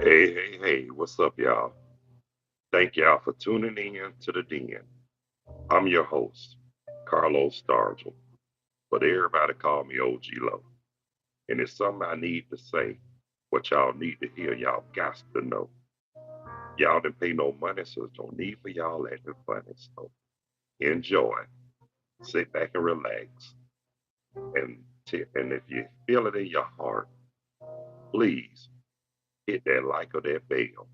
Hey, what's up, y'all? Thank y'all for tuning in to the Den. I'm your host, Carlos Stargell, but everybody call me OG Low. And it's something I need to say, what y'all need to hear, y'all got to know. Y'all didn't pay no money, so there's no need for y'all acting funny. So enjoy, sit back and relax. And if you feel it in your heart, please hit that like or that bell.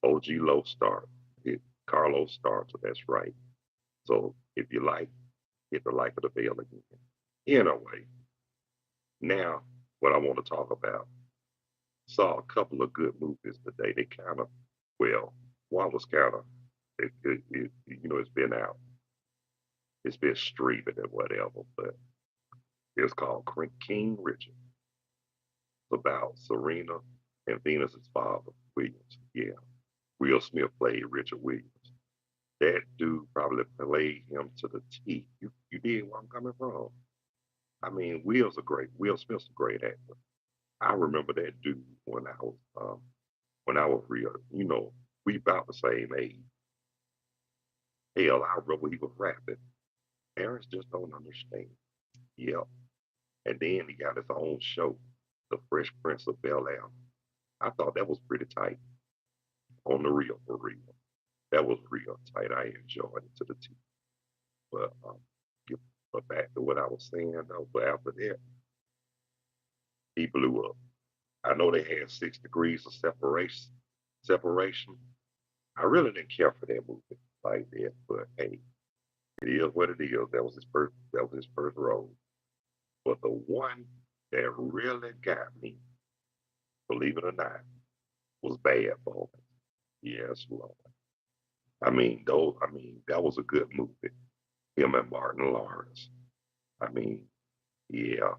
OG Low Start. Hit Carlos Start, so that's right. So if you like, hit the like of the bell again. Anyway, now what I want to talk about. Saw a couple of good movies today. They kind of, well, one was kind of, it's been out, it's been streaming and whatever, but it's called King Richard. It's about Serena and Venus's father, Williams. Yeah, Will Smith played Richard Williams. That dude probably played him to the T. You did where I'm coming from. I mean, Will Smith's a great actor. I remember that dude when I was real, we about the same age. Hell, I remember he was rapping. Parents just don't understand. Yeah. And then he got his own show, The Fresh Prince of Bel Air. I thought that was pretty tight. On the real, for real. That was real tight. I enjoyed it to the T. But but back to what I was saying though, but after that, he blew up. I know they had 6 degrees of separation. I really didn't care for that movie like that, but hey, it is what it is. That was his first role. But the one that really got me, believe it or not, was Bad Boys. Yes, Lord. That was a good movie. Him and Martin Lawrence. I mean, yeah.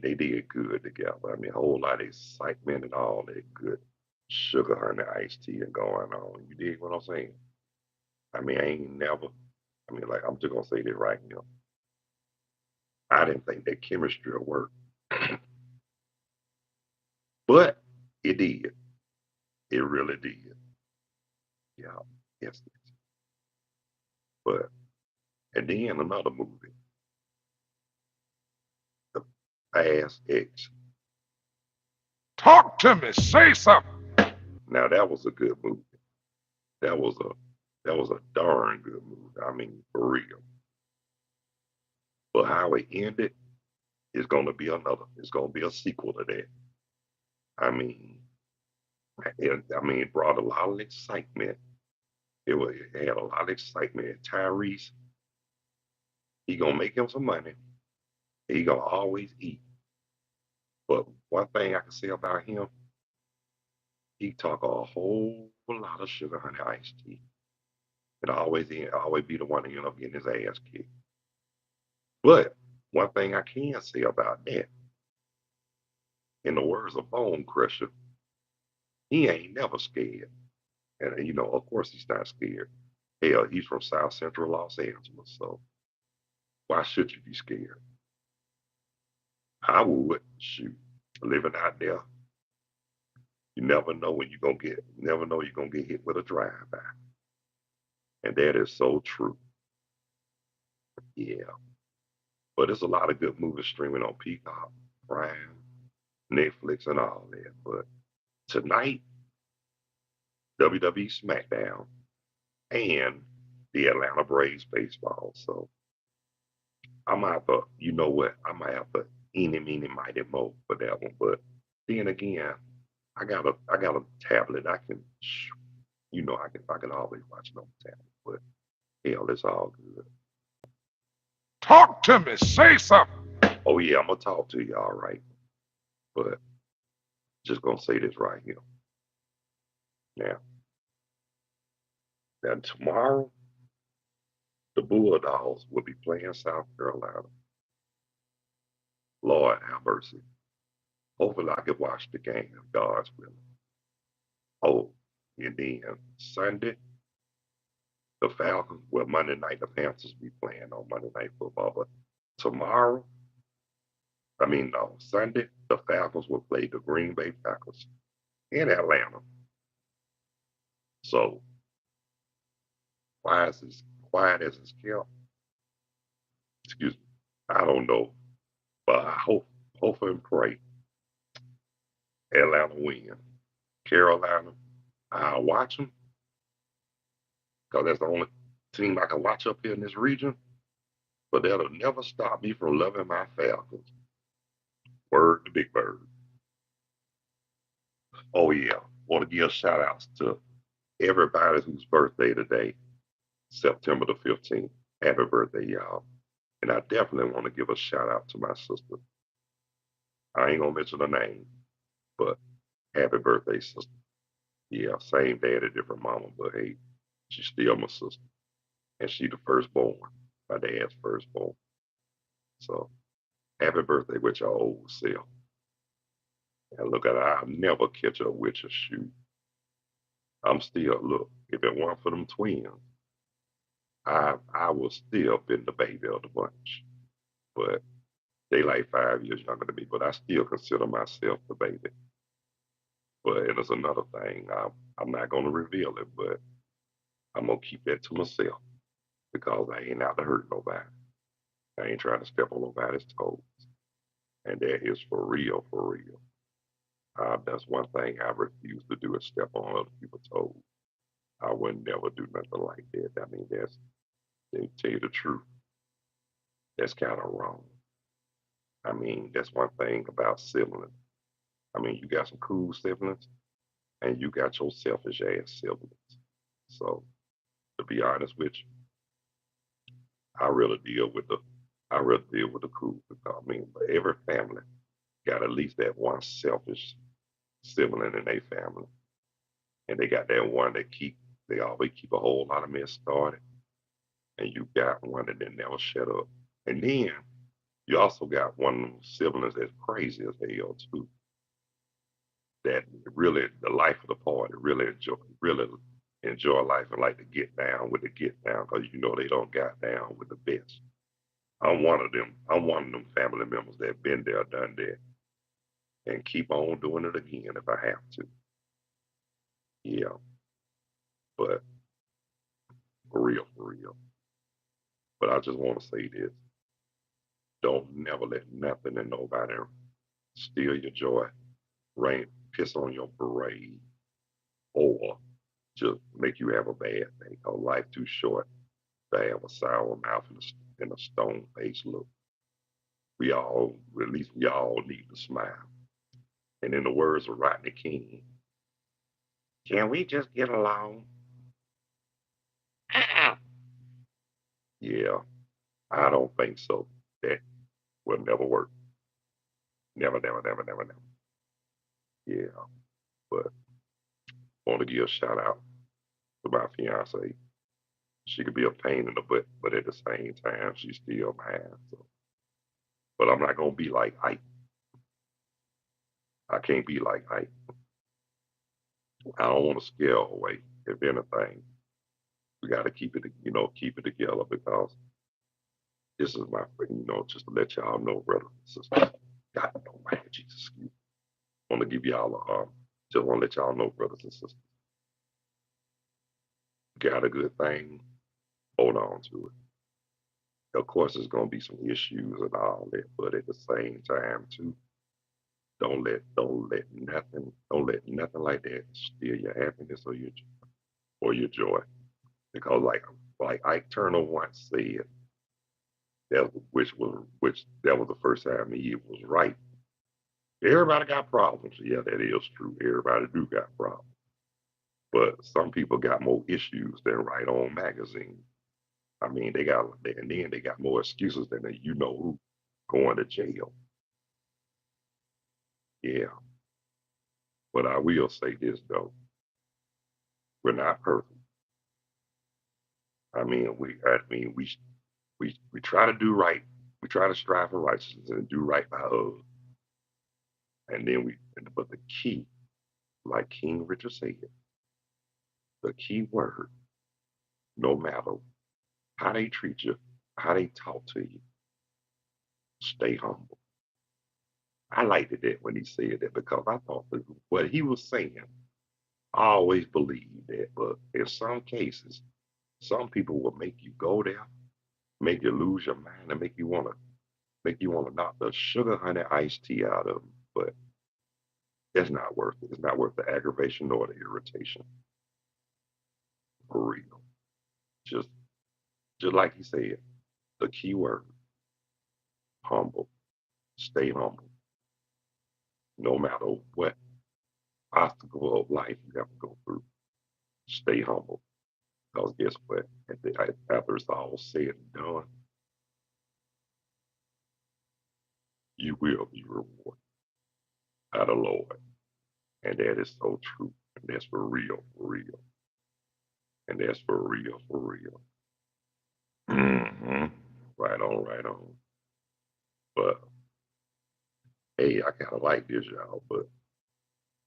They did good together. A whole lot of excitement and all that good sugar honey iced tea and going on. You dig what I'm saying? I ain't never. Like I'm just gonna say this right now. I didn't think that chemistry would work, but it did. It really did. Yeah. Yes. But and then another movie, The Fast X. Talk to me. Say something. Now that was a good movie. That was a that was a darn good movie. For real. But how it ended is gonna be another. It's gonna be a sequel to that. I mean, it brought a lot of excitement. It had a lot of excitement. And Tyrese, he gonna make him some money. He gonna always eat. But one thing I can say about him, he talk a whole lot of sugar honey iced tea. And always be the one to end up getting his ass kicked. But one thing I can say about that, in the words of Bone Crusher, he ain't never scared. And of course he's not scared. Hell, he's from South Central Los Angeles, so why should you be scared? I would shoot. Living out there, you never know you're gonna get hit with a drive-by. And that is so true. Yeah. But there's a lot of good movies streaming on Peacock, Prime, Netflix, and all that. But tonight, WWE SmackDown and the Atlanta Braves baseball. So I'm out for, you know what? I might have to eeny, meeny, mighty mo for that one. But then again, I got a tablet. I can always watch it on the tablet. But hell, it's all good. Talk to me. Say something. Oh yeah, I'm gonna talk to you all right. But just gonna say this right here. Now, now tomorrow, the Bulldogs will be playing South Carolina. Lord have mercy. Hopefully I can watch the game if God's willing. Oh, and then Sunday, the Falcons, well, Monday night, the Panthers be playing on Monday Night Football. But tomorrow, no, Sunday, the Falcons will play the Green Bay Packers. in Atlanta. So why is this quiet as it's kept? Excuse me. I don't know, but I hope and pray Atlanta win. Carolina, I'll watch them because that's the only team I can watch up here in this region. But that'll never stop me from loving my Falcons. Word to Big Bird. Oh yeah, want to give shout outs to everybody whose birthday today, September the 15th. Happy birthday, y'all. And I definitely want to give a shout out to my sister. I ain't gonna mention her name, but happy birthday, sister. Yeah, same daddy, different mama, but hey, she's still my sister. And she the firstborn, my dad's firstborn. So happy birthday with your old self. And look at I'll never catch up with your shoe. I'm still look, if it weren't for them twins, I was still been the baby of the bunch. But they like 5 years younger than me, but I still consider myself the baby. But it is another thing. I'm not gonna reveal it, but I'm gonna keep that to myself because I ain't out to hurt nobody. I ain't trying to step on nobody's toes. And that is for real, for real. That's one thing I refuse to do is step on other people's toes. I would never do nothing like that. I mean, to tell you the truth, that's kind of wrong. I mean, that's one thing about siblings. I mean, you got some cool siblings, and you got your selfish ass siblings. So, to be honest with you, I really deal with the, I really deal with the cool. I mean, but every family got at least that one selfish sibling in their family, and they got that one that they always keep a whole lot of mess started, and you got one that never shut up. And then you also got one of them siblings that's crazy as hell too. That really the life of the party, really enjoy life and like to get down with the get down because you know they don't got down with the best. I'm one of them. I'm one of them family members that been there, done that, and keep on doing it again if I have to. Yeah, but for real, for real. But I just want to say this: don't never let nothing and nobody steal your joy, rain, piss on your parade, or just make you have a bad day. Cause life too short to have a sour mouth and a stone face look. We all, at least we all need to smile. And in the words of Rodney King, can we just get along? Yeah, I don't think so. That will never work. Never, never, never, never, never. Yeah, but I want to give a shout out to my fiance. She could be a pain in the butt, but at the same time, she's still mine. So, but I'm not gonna be like Ike. I can't be like Ike. I don't want to scare her away. If anything, we got to keep it together because this is my, just to let y'all know, brothers and sisters. God almighty, Jesus, excuse me. I want to give y'all just want to let y'all know, brothers and sisters, got a good thing, hold on to it. Of course, there's going to be some issues and all that, but at the same time, too, don't let nothing like that steal your happiness or your joy. Because like Ike Turner once said, which that was the first time he was right. Everybody got problems. Yeah, that is true. Everybody do got problems. But some people got more issues than Right On magazine. I mean, and then they got more excuses than you know who going to jail. Yeah, but I will say this though: we're not perfect. I mean, we try to do right. We try to strive for righteousness and do right by others. And then but the key, like King Richard said, the key word, no matter how they treat you, how they talk to you, stay humble. I liked it when he said that because I thought that what he was saying, I always believed that. But in some cases, some people will make you go there, make you lose your mind, and make you want to knock the sugar honey iced tea out of them. But it's not worth it. It's not worth the aggravation nor the irritation. For real. Just just like he said, the key word, humble. Stay humble. No matter what obstacle of life you have to go through, stay humble. Because guess what? After it's all said and done, you will be rewarded by the Lord. And that is so true. And that's for real. And that's for real, for real. Hmm. Right on, right on. But hey, I kind of like this, y'all. But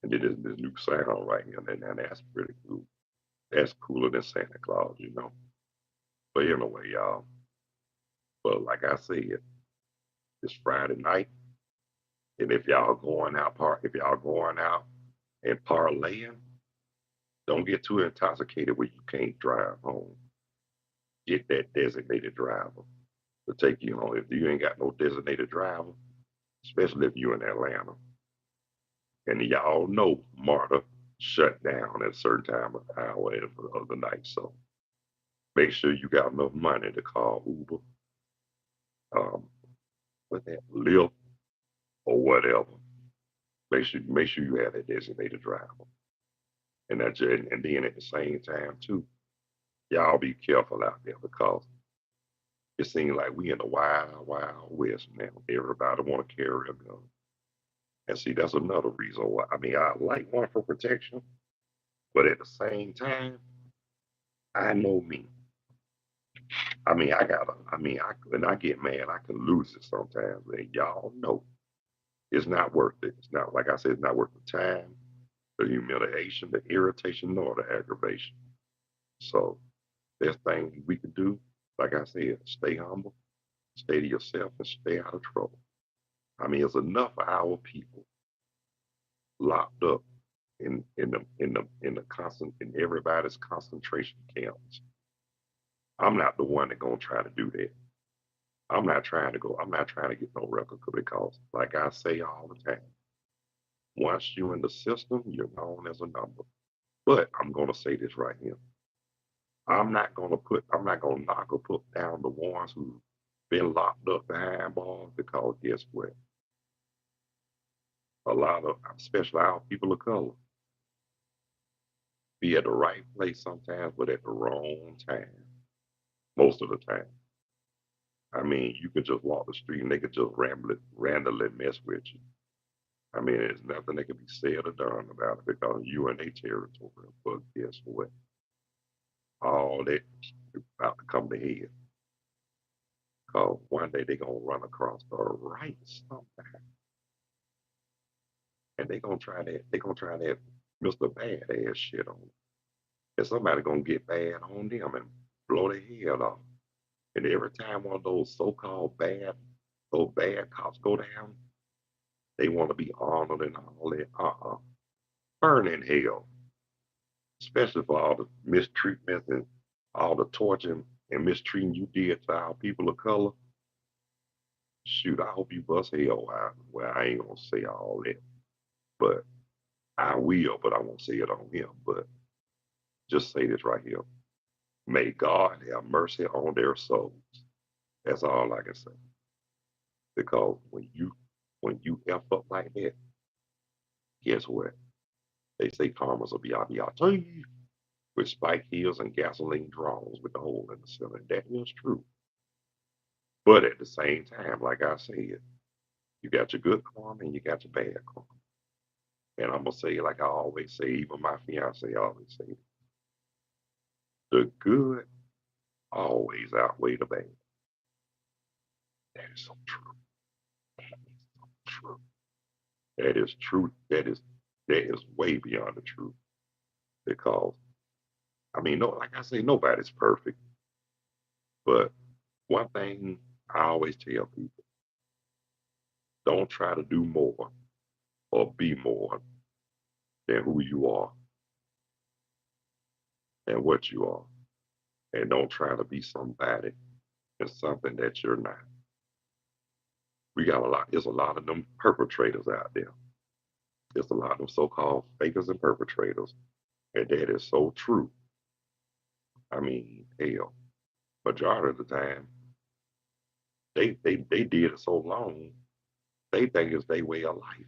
and then there's this new sound right here, and that's pretty cool. That's cooler than Santa Claus, you know. But anyway, y'all. But like I said, it's Friday night, and if y'all going out and parlaying, don't get too intoxicated where you can't drive home. Get that designated driver to take you home. If you ain't got no designated driver, especially if you're in Atlanta, and y'all know MARTA shut down at a certain time of the hour of the night, so make sure you got enough money to call Uber, um, with that Lyft or whatever. Make sure you have that designated driver, and then at the same time too, y'all be careful out there because it seems like we in the wild, wild west now. Everybody want to carry a gun. And see, that's another reason why. I mean, I like one for protection, but at the same time, I know me. When I get mad, I can lose it sometimes. And y'all know it's not worth it. It's not, like I said, it's not worth the time, the humiliation, the irritation, nor the aggravation. So, best thing we can do, like I said, stay humble, stay to yourself, and stay out of trouble. I mean, it's enough of our people locked up in the constant in everybody's concentration camps. I'm not the one that gonna try to do that. I'm not trying to get no record because, like I say all the time, once you're in the system, you're known as a number. But I'm gonna say this right here. I'm not gonna knock or put down the ones who've been locked up behind bars because guess what? A lot of, especially our people of color, be at the right place sometimes, but at the wrong time. Most of the time. I mean, you could just walk the street and they could just randomly mess with you. I mean, there's nothing that can be said or done about it because you in their territory. But guess what? All that is about to come to head. Because one day they're going to run across the right somebody. And they're gonna try that Mr. Badass shit on them. And somebody gonna get bad on them and blow their head off. And every time one of those bad cops go down, they want to be honored and all that. Burn in hell, especially for all the mistreatment and all the torture and mistreating you did to our people of color. Shoot, I hope you bust hell out. Well, I ain't gonna say all that, but I will, but I won't say it on him. But just say this right here. May God have mercy on their souls. That's all I can say. Because when you F up like that, guess what? They say karma's a biabiata with spike heels and gasoline draws with the hole in the ceiling. That is true. But at the same time, like I said, you got your good karma and you got your bad karma. And I'm gonna say, like I always say, even my fiance always say, the good always outweigh the bad. That is so true. That is so true. That is true. That is way beyond the truth. Because I mean, no, like I say, nobody's perfect. But one thing I always tell people, Don't try to do more or be more than who you are and what you are. And don't try to be somebody and something that you're not. We got a lot, there's a lot of them perpetrators out there. There's a lot of them so-called fakers and perpetrators. And that is so true. I mean, hell, majority of the time, they did it so long, they think it's their way of life.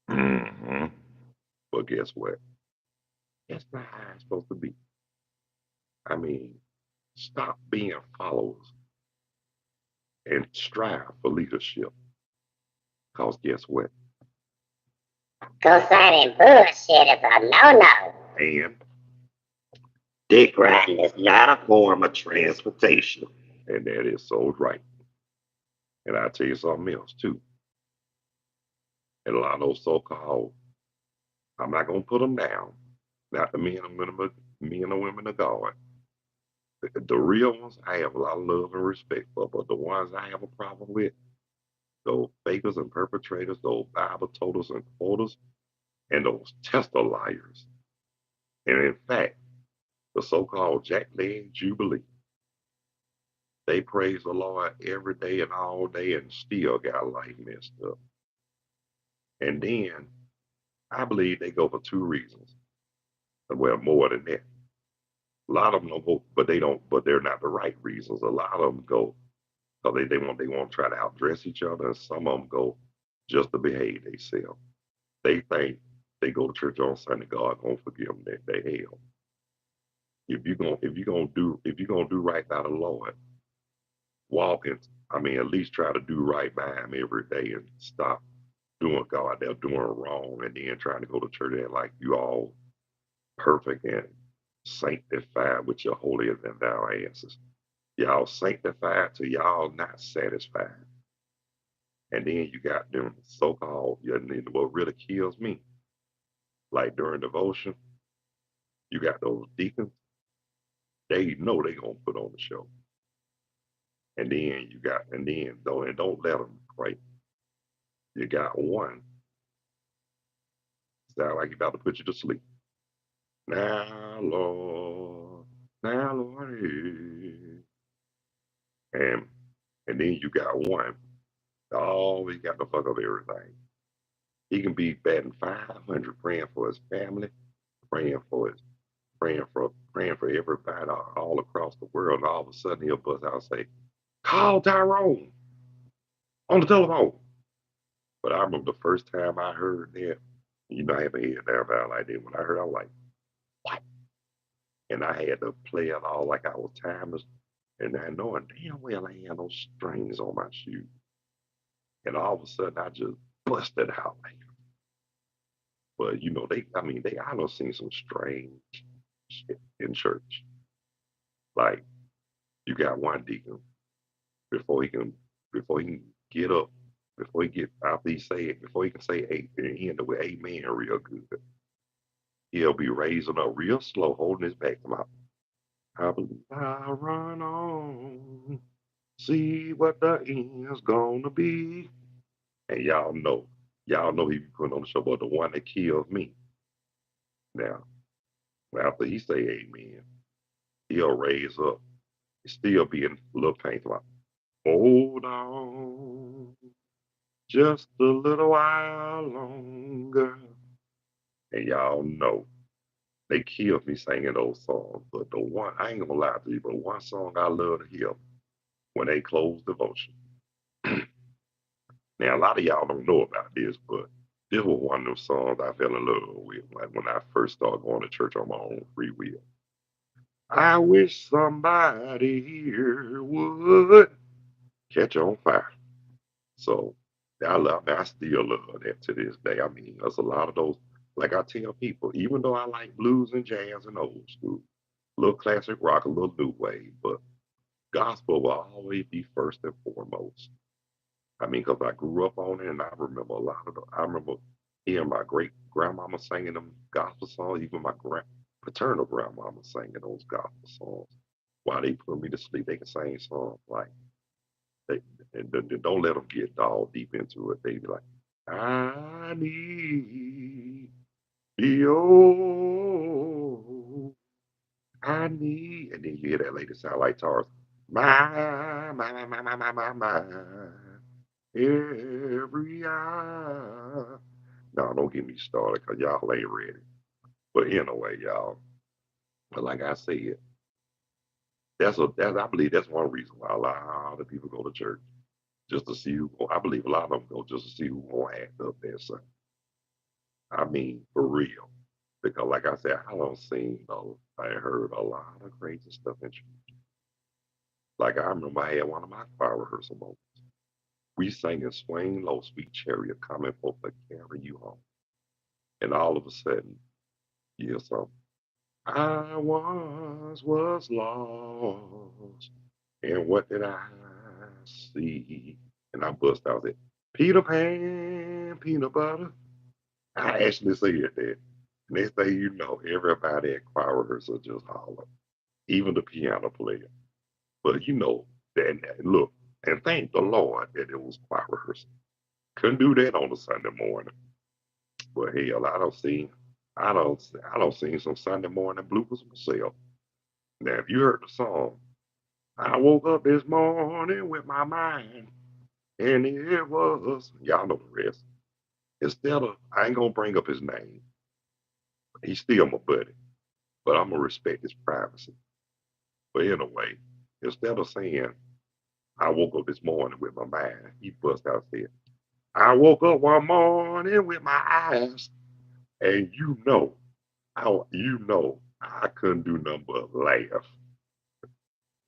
Hmm. But guess what? That's not how it's supposed to be. I mean, stop being followers and strive for leadership. Because guess what? Co-signing bullshit is a no-no. And dick riding is not a form of transportation. And that is so right. And I'll tell you something else too. And a lot of those so-called, I'm not gonna put them down. Not the men and women of God. The real ones, I have a lot of love and respect for, but the ones I have a problem with, those fakers and perpetrators, those Bible toters and quoters, and those tester liars. And in fact, the so-called jackleg jubilee, they praise the Lord every day and all day and still got life messed up. And then I believe they go for two reasons. Well, more than that. A lot of them don't go, but they don't, but they're not the right reasons. A lot of them go because they want to try to outdress each other, and some of them go just to behave themselves. They think they go to church on Sunday, God gonna forgive them that they hell. If you're gonna do right by the Lord, walk and I mean at least try to do right by him every day and stop doing God they're doing wrong and then trying to go to church and like you all perfect and sanctified with your holier than thou asses. Y'all sanctified till y'all not satisfied. And then you got them so-called, what really kills me, like during devotion, you got those deacons, they know they gonna put on the show. And then don't let them pray. You got one, sound like he about to put you to sleep. Now, Lord, now, Lord, and and then you got one, oh, he got to fuck up everything. He can be batting 500 praying for his family, praying for his praying for everybody all across the world. And all of a sudden he'll bust out and say, call Tyrone on the telephone. But I remember the first time I heard that, I have a head down like that. When I heard, I was like, what? And I had to play it all like I was timeless. And I knowing damn well I had no strings on my shoe. And all of a sudden I just busted out like, but I done seen some strange shit in church. Like you got one deacon before he can before he can get up, before he get after he say it, before he can say eight, and he end up with amen real good. He'll be raising up real slow, holding his back. Come out. I believe I run on, see what the end's gonna be. And y'all know he be putting on the show, but the one that kills me now, after he say amen, he'll raise up, still be in a little pain. Come out. Hold on, just a little while longer. And y'all know they killed me singing those songs. But the one, I ain't gonna lie to you, but one song I love to hear when they close devotion. Now, a lot of y'all don't know about this, but this was one of those songs I fell in love with, like when I first started going to church on my own free will. I wish somebody here would catch on fire. So I still love that to this day. I mean, there's a lot of those. Like I tell people, even though I like blues and jazz and old school, a little classic rock, a little new wave, but gospel will always be first and foremost. I mean, because I grew up on it, and I remember a lot of them. I remember hearing my great grandmama singing them gospel songs, even my paternal grandmama singing those gospel songs. While they put me to sleep, they can sing songs like And don't let them get all deep into it. They be like, I need the old, I need, and then you hear that lady sound like Taurus. My, every hour. No, don't get me started because y'all ain't ready. But anyway, y'all, but like I said, I believe that's one reason why a lot of people go to church just to see who. I believe a lot of them go just to see who gonna act up there. So I mean, for real, because like I said, I don't seen though. I heard a lot of crazy stuff in church. Like I remember I had one of my choir rehearsal moments. We sang in Swing Low, Sweet Chariot, coming for to carry you home. And all of a sudden, you hear something. I once was lost, and what did I see? And I bust out there, Peter Pan, peanut butter. I actually said that. Next thing you know, everybody at choir rehearsal just holler, even the piano player. But you know, that look, and thank the Lord that it was choir rehearsal. Couldn't do that on a Sunday morning. But hell, I don't sing some Sunday morning bloopers myself. Now, if you heard the song, I woke up this morning with my mind, and it was, y'all know the rest. Instead of, I ain't gonna bring up his name. He's still my buddy, but I'm gonna respect his privacy. But anyway, instead of saying, I woke up this morning with my mind, he bust out and said, I woke up one morning with my eyes, and I couldn't do nothing but laugh.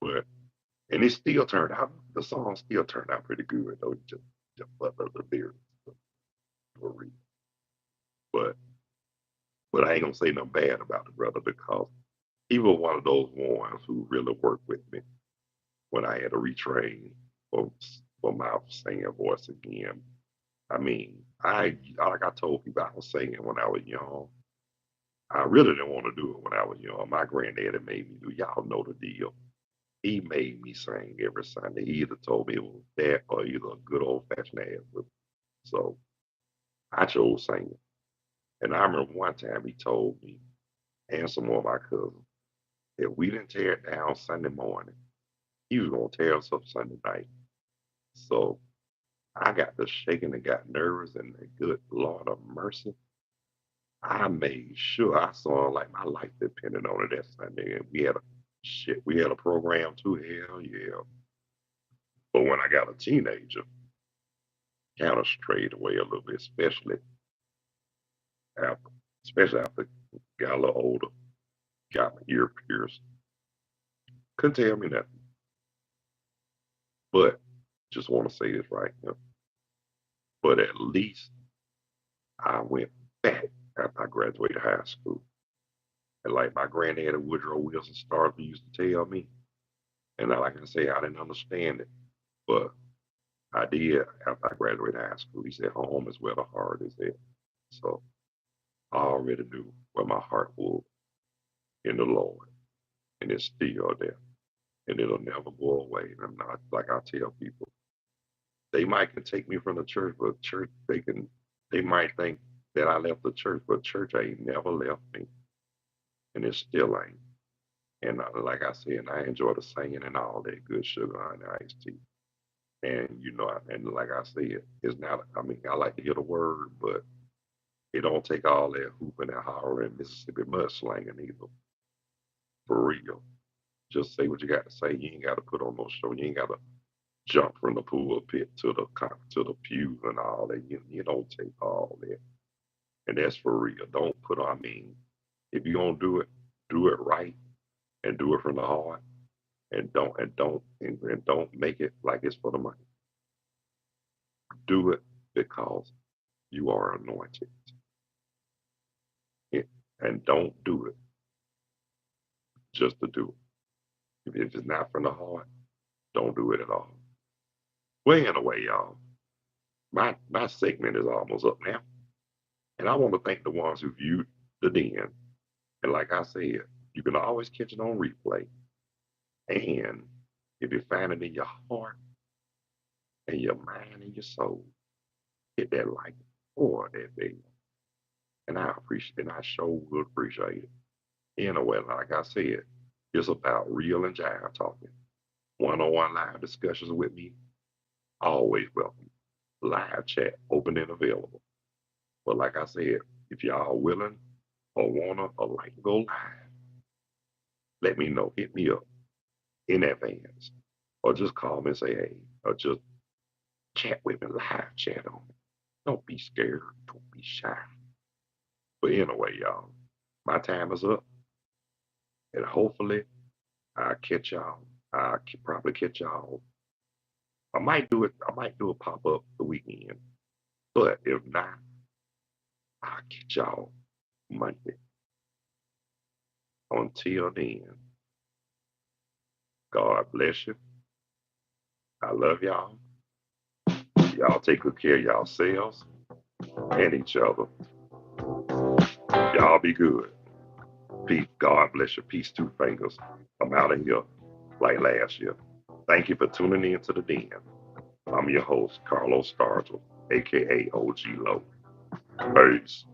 But and it still turned out the song still turned out pretty good though. Just but the lyrics were real. But I ain't gonna say nothing bad about the brother because he was one of those ones who really worked with me when I had to retrain for my singing voice again. I mean, I like I told people I was singing when I was young. I really didn't want to do it when I was young. My granddaddy made me do. Y'all know the deal. He made me sing every Sunday. He either told me it was that or either a good old fashioned ass whip. So I chose singing. And I remember one time he told me and some more of my cousins if we didn't tear it down Sunday morning, he was gonna tear us up Sunday night. So I got to shaking and got nervous and the good Lord of mercy. I made sure I saw like my life depended on it that Sunday. And we had a program too, hell yeah. But when I got a teenager, kind of strayed away a little bit, after especially after I got a little older, got my ear pierced. Couldn't tell me nothing. But just want to say this right now. But at least I went back after I graduated high school. And like my granddad Woodrow Wilson Starter used to tell me, and like I say, I didn't understand it, but I did after I graduated high school. He said, home is where the heart is at. So I already knew where my heart was in the Lord, and it's still there, and it'll never go away. And I'm not like I tell people, they might can take me from the church, but church they might think that I left the church, but church ain't never left me, and it still ain't. And like I said, I enjoy the singing and all that good sugar and iced tea. And and like I said, it's not. I mean, I like to hear the word, but it don't take all that hooping and hollering Mississippi mud slanging either. For real, just say what you got to say. You ain't got to put on no show. You ain't got to jump from the pulpit to the pews and all that. You don't take all that, and that's for real. Don't put on. I mean, if you gonna do it right and do it from the heart, and don't make it like it's for the money. Do it because you are anointed, and don't do it just to do it. If it's not from the heart, don't do it at all. Well, anyway, y'all, my segment is almost up now, and I want to thank the ones who viewed the den. And like I said, you can always catch it on replay. And if you find it in your heart and your mind and your soul, hit that like or that thing. And I appreciate and I sure would appreciate it. Anyway, like I said, it's about real and jive talking. One-on-one live discussions with me, always welcome. Live chat, open and available. But like I said, if y'all willing or wanna or like to go live, let me know. Hit me up in advance. Or just call me and say, hey, or just chat with me, live chat on me. Don't be scared. Don't be shy. But anyway, y'all, my time is up. And hopefully I'll catch y'all. I'll probably catch y'all. I might do it. I might do a pop up the weekend. But if not, I'll catch y'all Monday. Until then, God bless you. I love y'all. Y'all take good care of yourselves and each other. Y'all be good. Peace. God bless you. Peace, two fingers. I'm out of here like last year. Thank you for tuning in to the Den. I'm your host, Carlos Stargell, aka OG Low. Peace.